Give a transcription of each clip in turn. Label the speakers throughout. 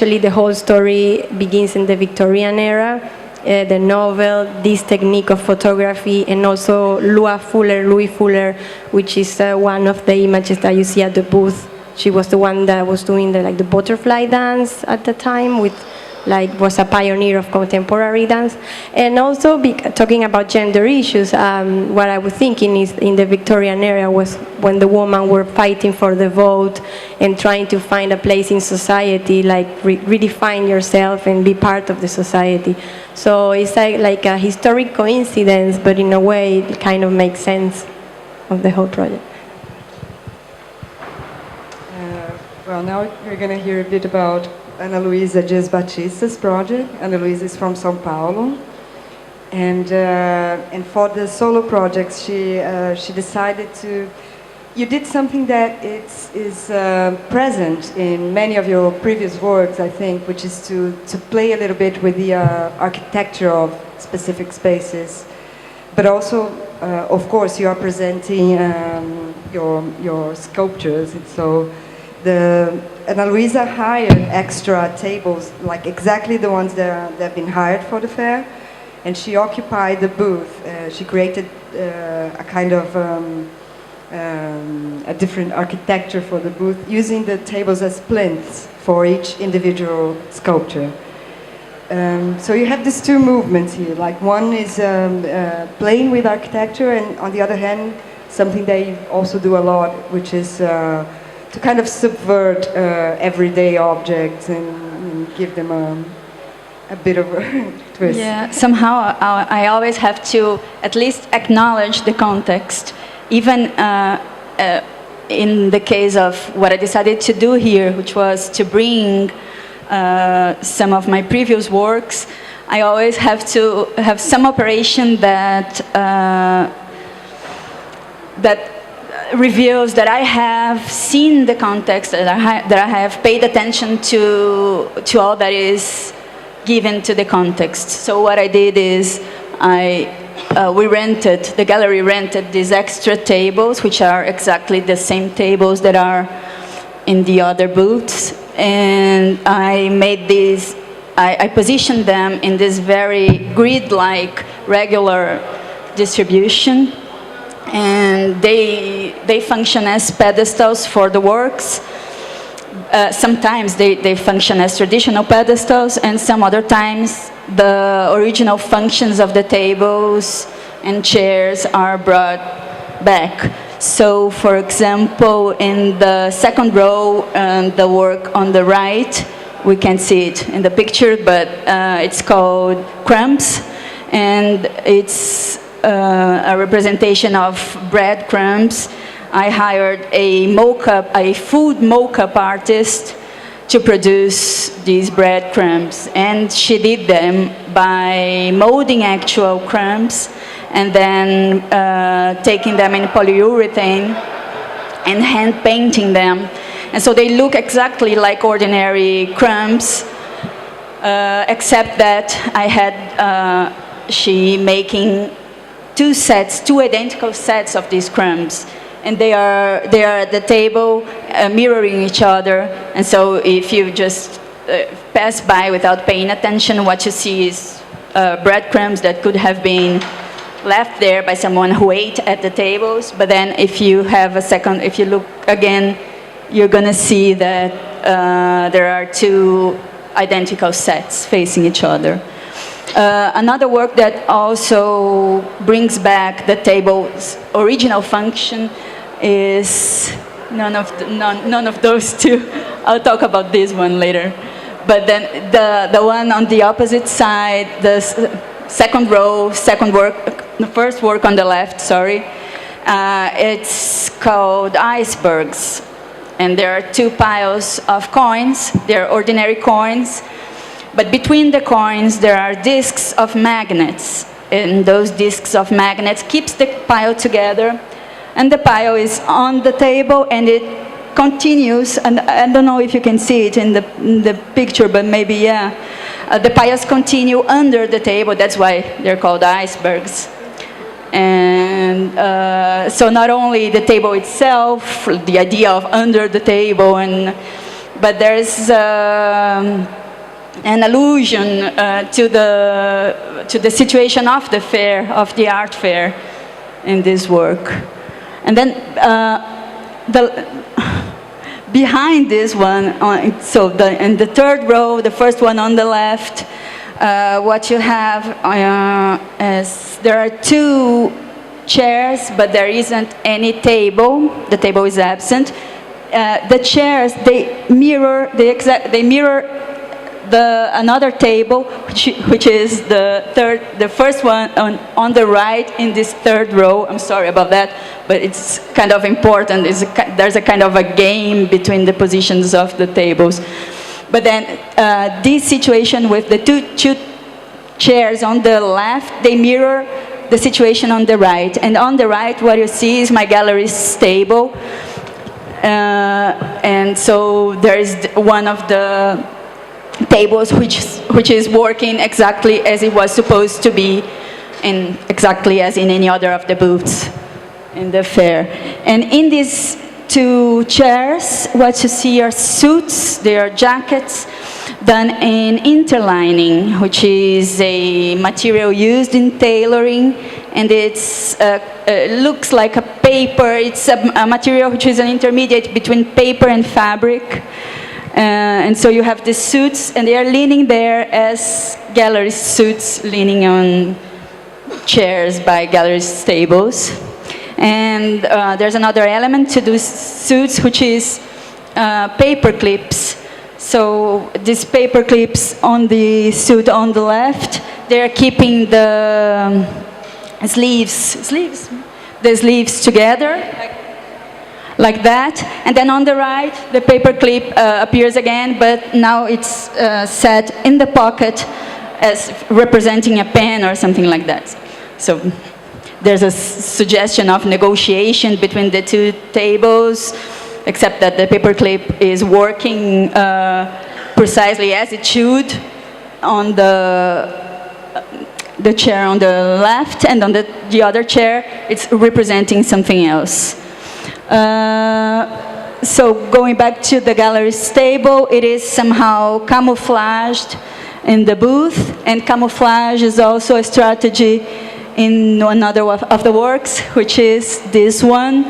Speaker 1: actually the whole story begins in the Victorian era. The novel, this technique of photography, and also Louis Fuller, which is one of the images that you see at the booth. She was the one that was doing the butterfly dance at the time, was a pioneer of contemporary dance. And also talking about gender issues, what I was thinking is in the Victorian era was when the women were fighting for the vote and trying to find a place in society, redefine yourself and be part of the society. So it's like a historic coincidence, but in a way it kind of makes sense of the whole project.
Speaker 2: Well, now we're going to hear a bit about Ana Luiza Dias Batista's project. Ana Luiza is from São Paulo, and for the solo projects, she decided to. You did something that is present in many of your previous works, I think, which is to play a little bit with the architecture of specific spaces, but also, of course, you are presenting your sculptures, and so. Ana Luiza hired extra tables, like exactly the ones that have been hired for the fair, and she occupied the booth. She created a kind of a different architecture for the booth, using the tables as plinths for each individual sculpture. So you have these two movements here. Like one is playing with architecture, and on the other hand, something that you also do a lot, which is to kind of subvert everyday objects and give them a bit of a twist.
Speaker 3: Yeah, somehow I always have to at least acknowledge the context, even in the case of what I decided to do here, which was to bring some of my previous works. I always have to have some operation that reveals that I have seen the context, that I have paid attention to all that is given to the context. So what I did is the gallery rented these extra tables, which are exactly the same tables that are in the other booths, and I made these, I positioned them in this very grid-like regular distribution. And they function as pedestals for the works. Sometimes they function as traditional pedestals, and some other times the original functions of the tables and chairs are brought back. So, for example, in the second row, the work on the right, we can see it in the picture, but it's called Crumbs, and it's a representation of breadcrumbs. I hired a food mock-up artist to produce these breadcrumbs, and she did them by molding actual crumbs and then taking them in polyurethane and hand painting them. And so they look exactly like ordinary crumbs, except that I had she making two identical sets of these crumbs, and they are at the table mirroring each other. And so if you just pass by without paying attention, what you see is breadcrumbs that could have been left there by someone who ate at the tables. But then if you look again, you're gonna see that there are two identical sets facing each other. Another work that also brings back the table's original function is none of those two. I'll talk about this one later. But then the one on the opposite side, the second row, the first work on the left, sorry, it's called Icebergs. And there are two piles of coins. They're ordinary coins. But between the coins, there are discs of magnets. And those discs of magnets keeps the pile together. And the pile is on the table, and it continues. And I don't know if you can see it in the picture, but maybe, yeah. The piles continue under the table. That's why they're called icebergs. And so not only the table itself, the idea of under the table, and but there is an allusion to the situation of the fair, of the art fair, in this work. And then behind this one, in the third row, the first one on the left, what you have is there are two chairs, but there isn't any table. The table is absent. The chairs, they mirror another table, which is the first one on the right in this third row. I'm sorry about that, but it's kind of important. There's a kind of a game between the positions of the tables. But then this situation with the two chairs on the left, they mirror the situation on the right. And on the right, what you see is my gallery's table. And so there is one of the tables which is working exactly as it was supposed to be, and exactly as in any other of the booths in the fair. And in these two chairs, what you see are suits, they are jackets done in interlining, which is a material used in tailoring, and it looks like a paper. It's a material which is an intermediate between paper and fabric. And so you have the suits, and they are leaning there as gallery suits leaning on chairs by gallery tables. And there's another element to those suits, which is paper clips. So these paper clips on the suit on the left, they're keeping the sleeves together, like that. And then on the right, the paper clip appears again, but now it's set in the pocket as representing a pen or something like that. So there's a suggestion of negotiation between the two tables, except that the paper clip is working precisely as it should on the chair on the left, and on the other chair, it's representing something else. So going back to the gallery's table, it is somehow camouflaged in the booth, and camouflage is also a strategy in another of the works, which is this one.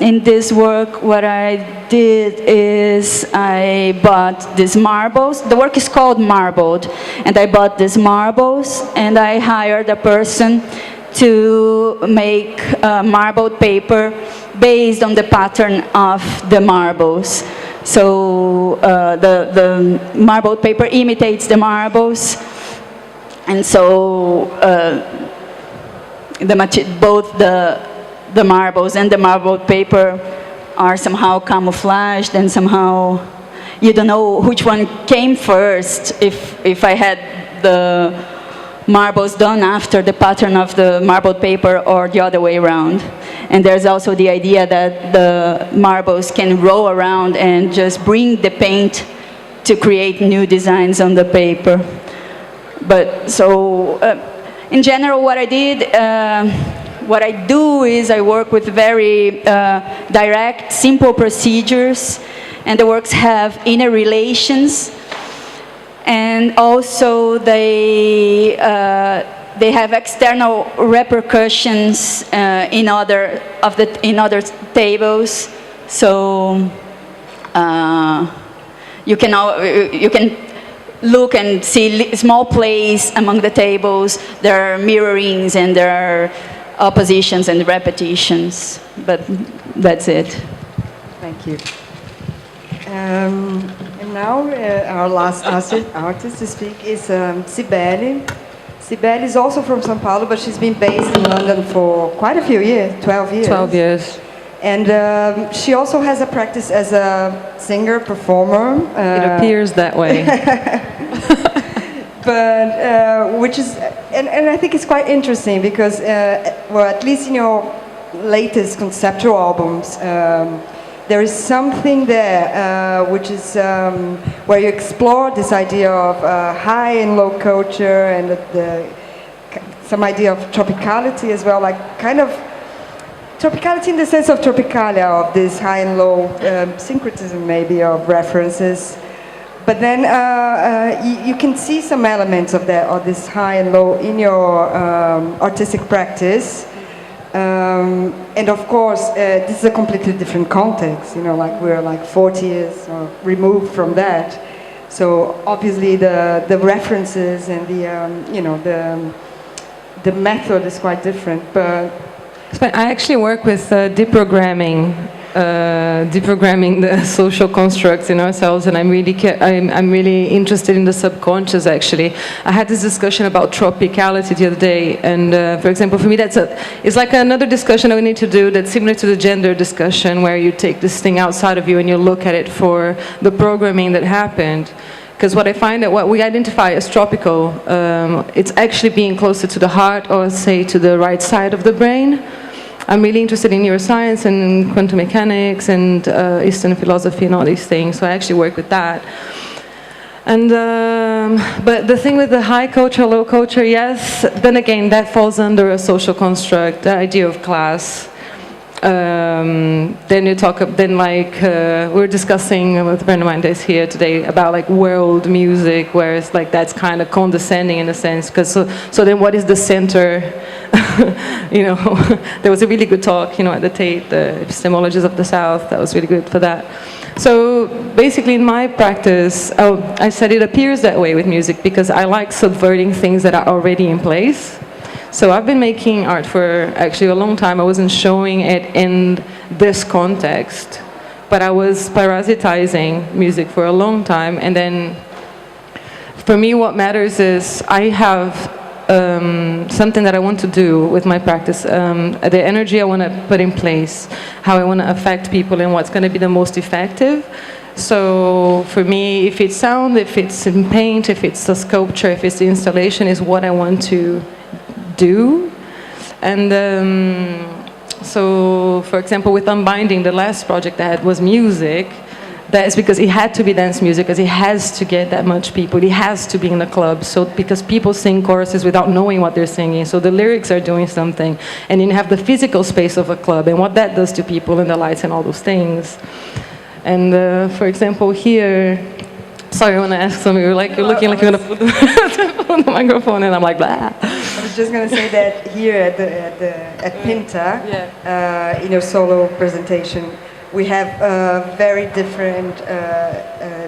Speaker 3: In this work, what I did is I bought these marbles. The work is called Marbled, and I bought these marbles, and I hired a person to make marbled paper based on the pattern of the marbles. So the marbled paper imitates the marbles, and so both the marbles and the marbled paper are somehow camouflaged, and somehow you don't know which one came first, if I had the marbles done after the pattern of the marbled paper or the other way around. And there's also the idea that the marbles can roll around and just bring the paint to create new designs on the paper. But so in general, what I did, what I do is I work with very direct, simple procedures, and the works have inner relations, and also they have external repercussions in other tables. So you can look and see small plays among the tables. There are mirrorings and there are oppositions and repetitions, but that's it.
Speaker 2: Thank you. And now our last artist to speak is Cibelle. Cibelle is also from São Paulo, but she's been based in London for quite a few years, 12 years.
Speaker 4: 12 years.
Speaker 2: And she also has a practice as a singer, performer.
Speaker 4: It appears that way.
Speaker 2: But which is, and I think it's quite interesting because, well, at least in your latest conceptual albums, there is something there which is where you explore this idea of high and low culture, and some idea of tropicality as well, like kind of tropicality in the sense of tropicalia, of this high and low syncretism maybe of references. But then you can see some elements of that, of this high and low in your artistic practice. And of course, this is a completely different context, you know, like we're like 40 years removed from that. So obviously the references and the, you know, the method is quite different. But
Speaker 4: I actually work with deprogramming the social constructs in ourselves, and I'm really interested in the subconscious. Actually, I had this discussion about tropicality the other day, and for example, for me, it's like another discussion that we need to do that's similar to the gender discussion, where you take this thing outside of you and you look at it for the programming that happened. Because what I find that what we identify as tropical, it's actually being closer to the heart, or say to the right side of the brain. I'm really interested in neuroscience and quantum mechanics and Eastern philosophy and all these things, so I actually work with that. And but the thing with the high culture, low culture, yes, then again, that falls under a social construct, the idea of class. Then you talk, then like we're discussing with a friend of mine that's here today about like world music, where it's like that's kind of condescending in a sense, because so then what is the center? You know, there was a really good talk, you know, at the Tate, the epistemologies of the South. That was really good for that. So basically, in my practice, I said it appears that way with music because I like subverting things that are already in place. So I've been making art for actually a long time. I wasn't showing it in this context, but I was parasitizing music for a long time. And then for me, what matters is I have something that I want to do with my practice, the energy I want to put in place, how I want to affect people, and what's going to be the most effective. So for me, if it's sound, if it's in paint, if it's a sculpture, if it's the installation, is what I want to do. And so, for example, with Unbinding, the last project I had was music. That is because it had to be dance music, because it has to get that much people. It has to be in the club. So because people sing choruses without knowing what they're singing. So the lyrics are doing something. And then you have the physical space of a club and what that does to people and the lights and all those things. And for example, here, sorry, I want to ask something. You're looking like you're going to put the microphone, and I'm like, blah.
Speaker 2: I was just going to say that here at Pinta, in your solo presentation, we have very different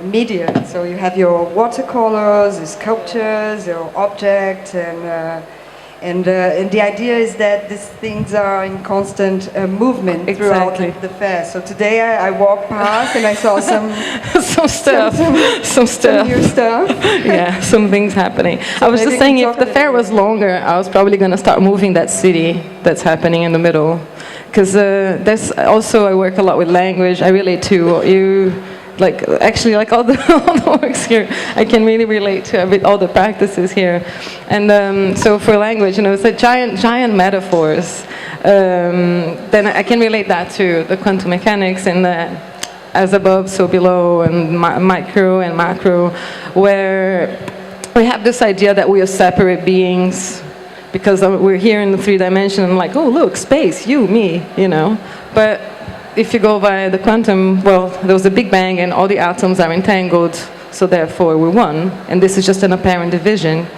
Speaker 2: media. So you have your watercolors, your sculptures, your objects, and the idea is that these things are in constant movement throughout the fair. So today I walked past and I saw some
Speaker 4: stuff,
Speaker 2: some new stuff.
Speaker 4: Yeah, some things happening.
Speaker 2: So
Speaker 4: I was just saying, if the fair was longer, I was probably going to start moving that city that's happening in the middle. Because there's also, I work a lot with language. I relate to you, like actually like all the works here. I can really relate to all the practices here. And so for language, you know, it's like giant metaphors. Then I can relate that to the quantum mechanics and the as above, so below, and micro and macro, where we have this idea that we are separate beings. Because we're here in the 3 dimension, and I'm like, oh, look, space, you, me, you know. But if you go by the quantum, well, there was a Big Bang, and all the atoms are entangled, so therefore we're one. And this is just an apparent division.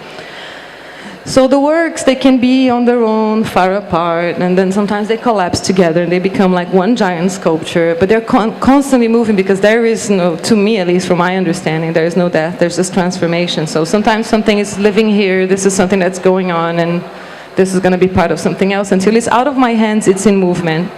Speaker 4: So the works, they can be on their own, far apart, and then sometimes they collapse together, and they become like one giant sculpture. But they're constantly moving, because there is no, to me at least, from my understanding, there is no death, there's just transformation. So sometimes something is living here, this is something that's going on, and this is going to be part of something else. Until it's out of my hands, it's in movement.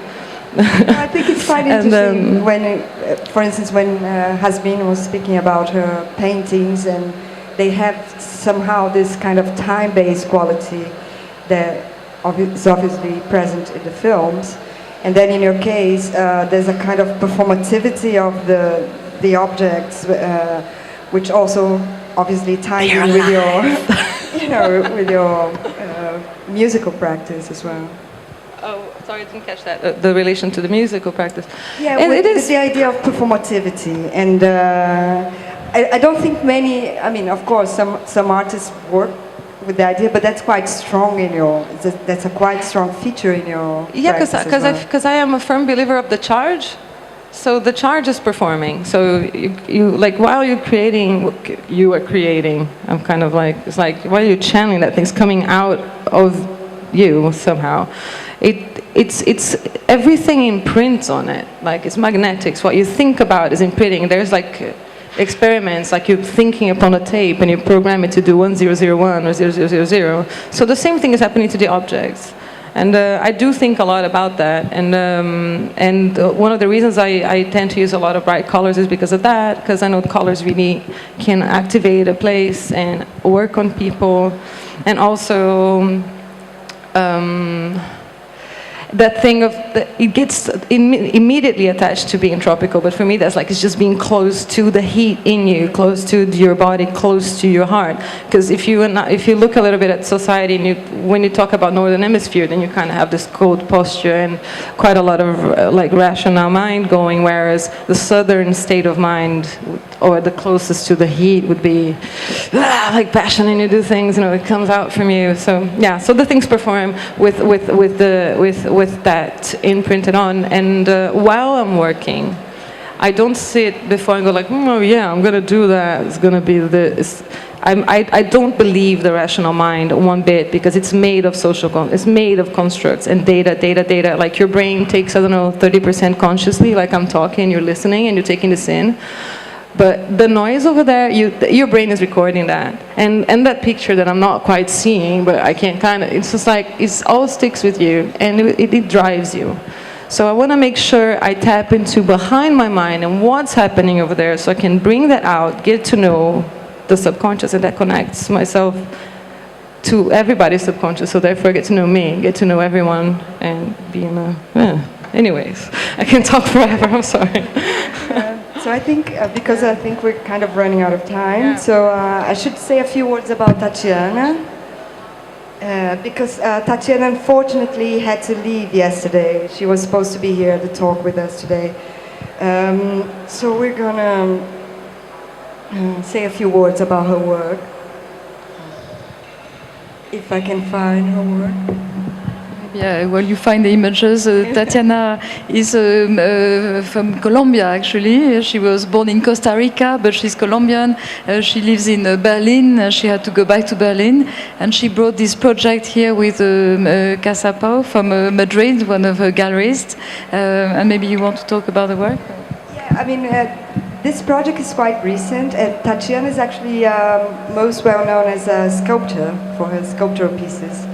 Speaker 2: I think it's quite interesting when, for instance, when Jazmín was speaking about her paintings, and they have somehow this kind of time-based quality that is obviously present in the films. And then in your case, there's a kind of performativity of the objects, which also obviously ties in with your, you know, with your musical practice as well.
Speaker 4: Oh, sorry, I didn't catch that. The relation to the musical practice.
Speaker 2: Yeah, and it is the idea of performativity, and I don't think many. I mean, of course, some artists work with the idea, but that's quite strong in your. That's a quite strong feature in your.
Speaker 4: Yeah,
Speaker 2: practice
Speaker 4: because I am a firm believer of the charge. So the charge is performing. So you like while you're creating, you are creating. I'm kind of like it's like while you're channeling that thing's coming out of you somehow. It's everything imprints on it. Like it's magnetics. What you think about is imprinting. There's like experiments, like you're thinking upon a tape and you program it to do 1001 or 0000. So the same thing is happening to the objects. And I do think a lot about that, and one of the reasons I tend to use a lot of bright colors is because of that, because I know colors really can activate a place and work on people, and also that thing of it gets immediately attached to being tropical, but for me that's like it's just being close to the heat in you, close to your body, close to your heart. Because if you look a little bit at society, and when you talk about northern hemisphere, then you kind of have this cold posture and quite a lot of like rational mind going, whereas the southern state of mind, or the closest to the heat, would be like passion, and you do things, it comes out from you. So yeah, so the things perform with that imprinted on, and while I'm working, I don't sit before and go like, oh yeah, I'm gonna do that. It's gonna be this. I don't believe the rational mind one bit, because it's made of it's made of constructs and data. Like your brain takes, I don't know, 30% consciously. Like I'm talking, you're listening, and you're taking this in. But the noise over there, your brain is recording that. And that picture that I'm not quite seeing, but I can it's just like, it all sticks with you, and it drives you. So I want to make sure I tap into behind my mind and what's happening over there, so I can bring that out, get to know the subconscious, and that connects myself to everybody's subconscious, so therefore I get to know me, get to know everyone, and be in a... Anyways, I can talk forever, I'm sorry.
Speaker 2: So I think, because I think we're kind of running out of time, so I should say a few words about Tatiana, because Tatiana unfortunately had to leave yesterday. She was supposed to be here to talk with us today. So we're gonna say a few words about her work, if I can find her work.
Speaker 5: Yeah, well, you find the images. Tatiana is from Colombia, actually. She was born in Costa Rica, but she's Colombian. She lives in Berlin. She had to go back to Berlin. And she brought this project here with Casapao from Madrid, one of her gallerists. And maybe you want to talk about the work?
Speaker 2: Yeah, I mean, this project is quite recent. And Tatiana is actually most well known as a sculptor for her sculptural pieces.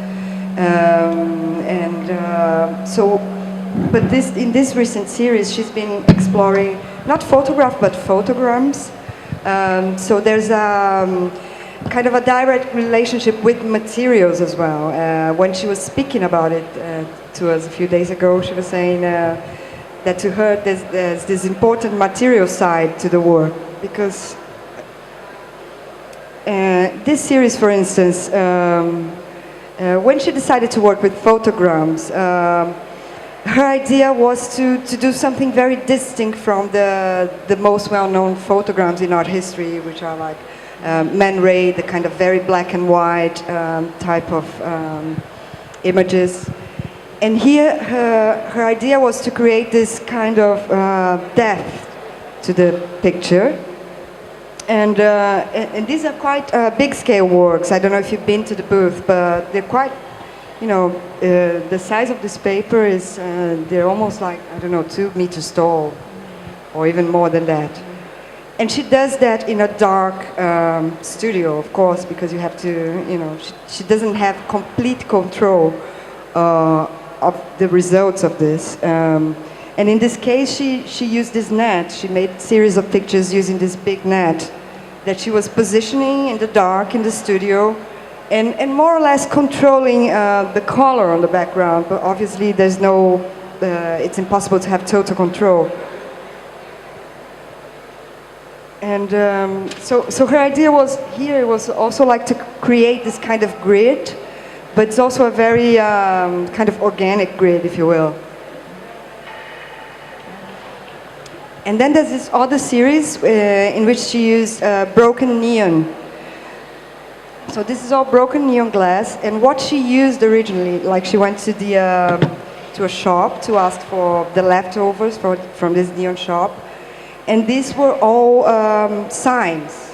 Speaker 2: But in this recent series, she's been exploring not photograph but photograms. So there's kind of a direct relationship with materials as well. When she was speaking about it to us a few days ago, she was saying that to her there's this important material side to the work, because this series, for instance. When she decided to work with photograms, her idea was to do something very distinct from the most well-known photograms in art history, which are like Man Ray, the kind of very black and white type of images. And here, her idea was to create this kind of depth to the picture. And these are quite big scale works. I don't know if you've been to the booth, but they're quite, the size of this paper is, they're almost like, I don't know, 2 meters tall, or even more than that. And she does that in a dark studio, of course, because you have to, she doesn't have complete control of the results of this. And in this case, she used this net. She made a series of pictures using this big net that she was positioning in the dark in the studio, and more or less controlling the color on the background. But obviously, there's no, it's impossible to have total control. And so her idea was also like to create this kind of grid, but it's also a very kind of organic grid, if you will. And then there's this other series in which she used broken neon. So this is all broken neon glass, and what she used originally, like she went to to a shop to ask for the leftovers from this neon shop, and these were all signs.